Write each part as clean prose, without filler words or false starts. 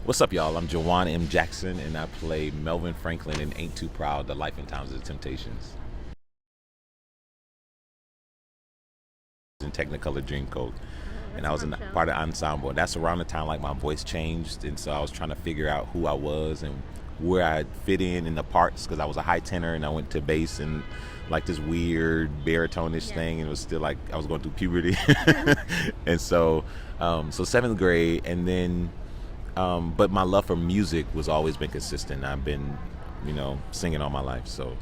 What's up, y'all? I'm Jawan M. Jackson, and I play Melvin Franklin in Ain't Too Proud, The Life and Times of the Temptations in Technicolor Dreamcoat. And I was in part of the ensemble. And that's around the time like my voice changed, and so I was trying to figure out who I was and where I fit in the parts, because I was a high tenor and I went to bass and like this weird baritone-ish thing, and it was still like I was going through puberty. And so seventh grade, and then but my love for music was always been consistent. I've been, singing all my life. So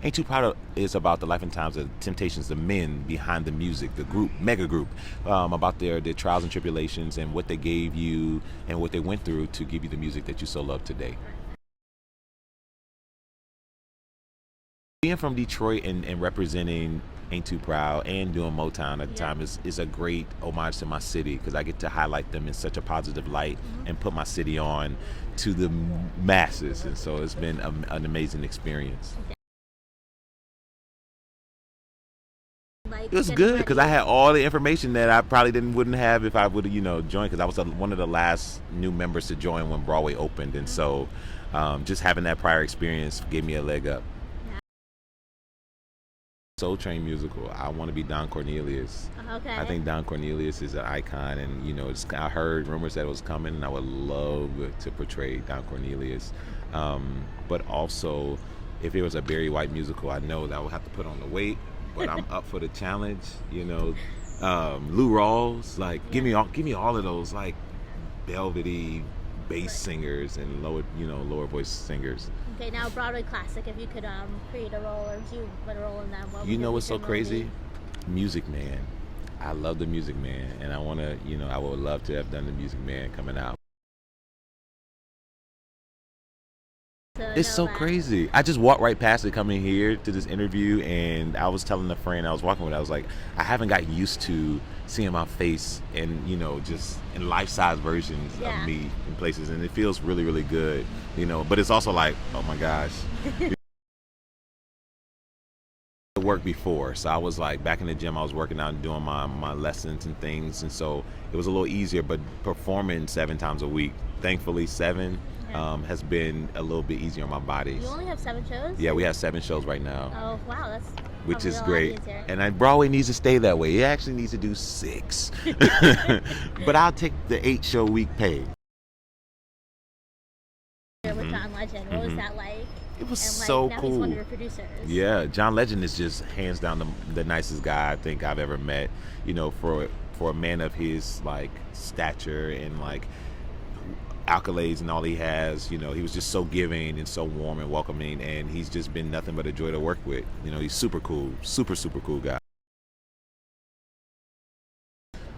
Ain't Too Proud of is about the life and times of Temptations, the men behind the music, the group, mega group, about their trials and tribulations and what they gave you and what they went through to give you the music that you so love today. Being from Detroit and representing Ain't Too Proud and doing Motown at the time is a great homage to my city, because I get to highlight them in such a positive light and put my city on to the masses. And so it's been an amazing experience. It was good because I had all the information that I probably wouldn't have if I would have, joined, because I was one of the last new members to join when Broadway opened. And so just having that prior experience gave me a leg up. Soul Train musical. I want to be Don Cornelius. Okay. I think Don Cornelius is an icon, and I heard rumors that it was coming, and I would love to portray Don Cornelius. But also, if it was a Barry White musical, I know that I would have to put on the weight. But I'm up for the challenge. Lou Rawls, give me all of those like velvety bass singers and lower voice singers. Okay, now Broadway classic. If you could create a role or do a role in that, what would What's so your crazy? movie? Music Man. I love the Music Man, and I want to, I would love to have done the Music Man coming out. It's so crazy. I just walked right past it coming here to this interview, and I was telling a friend I was walking with, I was like, I haven't gotten used to seeing my face and, just in life-size versions of me in places, and it feels really, really good, but it's also like, oh my gosh. Work before, so I was like back in the gym, I was working out and doing my lessons and things, and so it was a little easier. But performing 7 times a week, thankfully 7 has been a little bit easier on my body. You only have 7 shows? Yeah, we have 7 shows right now. Oh wow, that's which is great. And Broadway needs to stay that way. It actually needs to do 6. But I'll take the 8-show week pay. With John Legend, what was that like? It was and so now cool. He's one of your producers. Yeah, John Legend is just hands down the nicest guy I think I've ever met. For a man of his like stature and like accolades and all he has, he was just so giving and so warm and welcoming, and he's just been nothing but a joy to work with. He's super cool, super cool guy.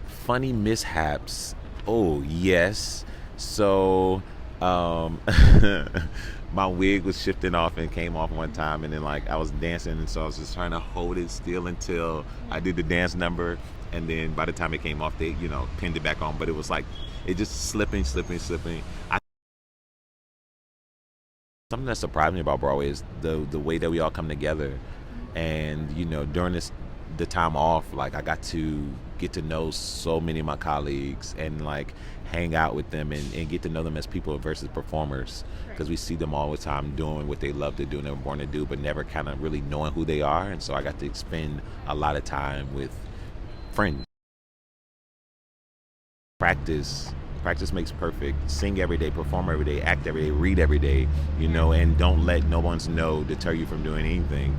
Funny mishaps. Oh yes. So my wig was shifting off and came off one time, and then like I was dancing, and so I was just trying to hold it still until I did the dance number, and then by the time it came off, they pinned it back on, but it was like it just slipping. Something that surprised me about Broadway is the way that we all come together, and during the time off, like I got to get to know so many of my colleagues and like hang out with them and get to know them as people versus performers, because we see them all the time doing what they love to do and they were born to do, but never kind of really knowing who they are. And so I got to spend a lot of time with friends. Practice makes perfect. Sing every day, perform every day, act every day, read every day, and don't let no one's no deter you from doing anything.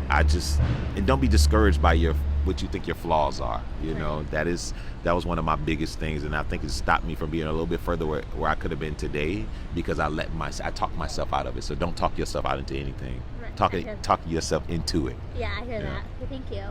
And don't be discouraged by what you think your flaws are. That was one of my biggest things, and I think it stopped me from being a little bit further where I could have been today, because I talked myself out of it. So don't talk yourself out into anything. Talk yourself into it. Yeah, I hear that. Thank you.